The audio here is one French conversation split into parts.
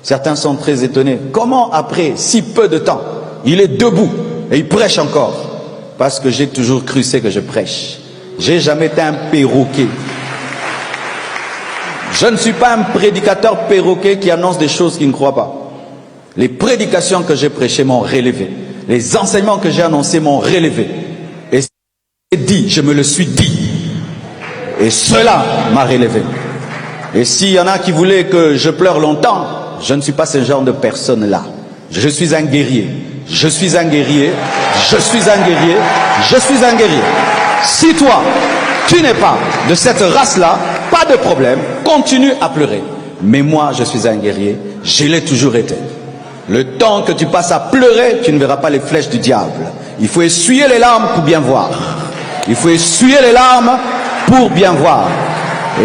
Certains sont très étonnés. Comment après si peu de temps, il est debout et il prêche encore? Parce que j'ai toujours cru ce que je prêche. J'ai jamais été un perroquet. Je ne suis pas un prédicateur perroquet qui annonce des choses qu'il ne croit pas. Les prédications que j'ai prêchées m'ont relevé. Les enseignements que j'ai annoncés m'ont relevé. Et dit, je me le suis dit. Et cela m'a relevé. Et s'il y en a qui voulaient que je pleure longtemps, je ne suis pas ce genre de personne-là. Je suis un guerrier. Je suis un guerrier. Je suis un guerrier. Je suis un guerrier. Si toi, tu n'es pas de cette race-là, pas de problème, continue à pleurer. Mais moi, je suis un guerrier. Je l'ai toujours été. Le temps que tu passes à pleurer, tu ne verras pas les flèches du diable. Il faut essuyer les larmes pour bien voir. Il faut essuyer les larmes pour bien voir.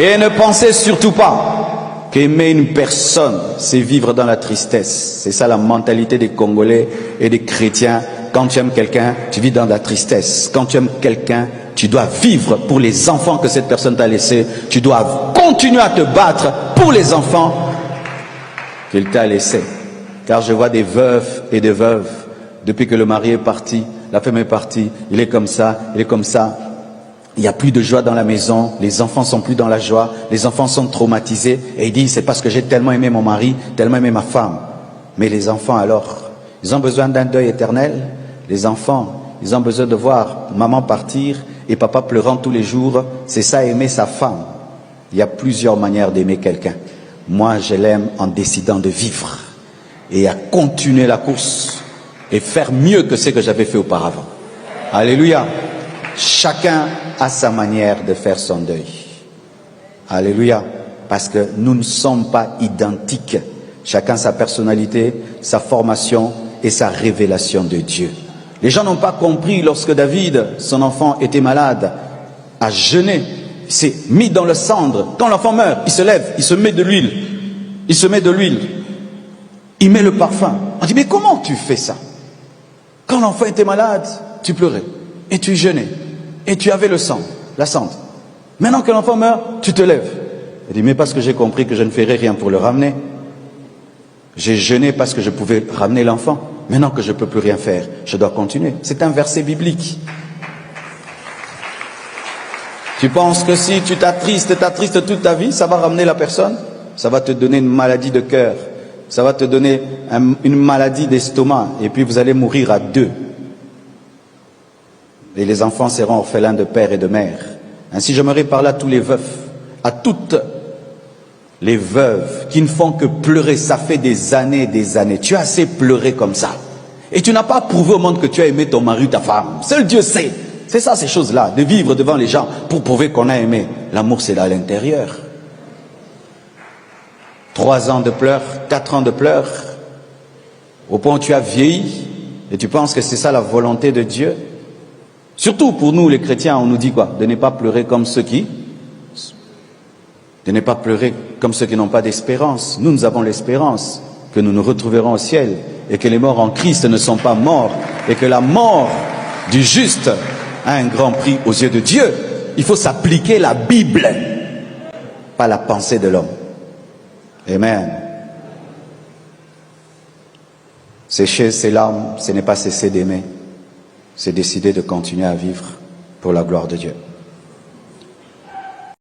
Et ne pensez surtout pas qu'aimer une personne, c'est vivre dans la tristesse. C'est ça la mentalité des Congolais et des chrétiens. Quand tu aimes quelqu'un, tu vis dans la tristesse. Quand tu aimes quelqu'un, tu dois vivre pour les enfants que cette personne t'a laissés. Tu dois continuer à te battre pour les enfants qu'il t'a laissés. Car je vois des veufs et des veuves, depuis que le mari est parti, la femme est partie, il est comme ça, il est comme ça. Il n'y a plus de joie dans la maison, les enfants sont plus dans la joie, les enfants sont traumatisés. Et ils disent, c'est parce que j'ai tellement aimé mon mari, tellement aimé ma femme. Mais les enfants alors, ils ont besoin d'un deuil éternel. Les enfants, ils ont besoin de voir maman partir et papa pleurant tous les jours. C'est ça, aimer sa femme. Il y a plusieurs manières d'aimer quelqu'un. Moi, je l'aime en décidant de vivre et à continuer la course et faire mieux que ce que j'avais fait auparavant. Alléluia. Chacun a sa manière de faire son deuil. Alléluia. Parce que nous ne sommes pas identiques. Chacun sa personnalité, sa formation et sa révélation de Dieu. Les gens n'ont pas compris lorsque David, son enfant, était malade, a jeûné, il s'est mis dans le cendre. Quand l'enfant meurt, il se lève, il se met de l'huile. Il se met de l'huile. Il met le parfum. On dit, mais comment tu fais ça? Quand l'enfant était malade, tu pleurais. Et tu jeûnais. Et tu avais le sang, la cendre. Maintenant que l'enfant meurt, tu te lèves. Il dit, mais parce que j'ai compris que je ne ferai rien pour le ramener. J'ai jeûné parce que je pouvais ramener l'enfant. Maintenant que je ne peux plus rien faire, je dois continuer. C'est un verset biblique. Tu penses que si tu t'attristes toute ta vie, ça va ramener la personne? Ça va te donner une maladie de cœur. Ça va te donner une maladie d'estomac. Et puis vous allez mourir à deux. Et les enfants seront orphelins de père et de mère. Ainsi j'aimerais parler à tous les veufs, à toutes les veuves qui ne font que pleurer. Ça fait des années et des années. Tu as assez pleuré comme ça. Et tu n'as pas prouvé au monde que tu as aimé ton mari ou ta femme. Seul Dieu sait. C'est ça ces choses-là, de vivre devant les gens pour prouver qu'on a aimé. L'amour c'est à l'intérieur. 3 ans de pleurs, 4 ans de pleurs, au point où tu as vieilli et tu penses que c'est ça la volonté de Dieu. Surtout pour nous les chrétiens, on nous dit quoi? De ne pas pleurer comme ceux qui n'ont pas d'espérance. Nous avons l'espérance que nous nous retrouverons au ciel et que les morts en Christ ne sont pas morts et que la mort du juste a un grand prix aux yeux de Dieu. Il faut s'appliquer la Bible, pas la pensée de l'homme. Amen. Sécher ses larmes, ce n'est pas cesser d'aimer, c'est décider de continuer à vivre pour la gloire de Dieu.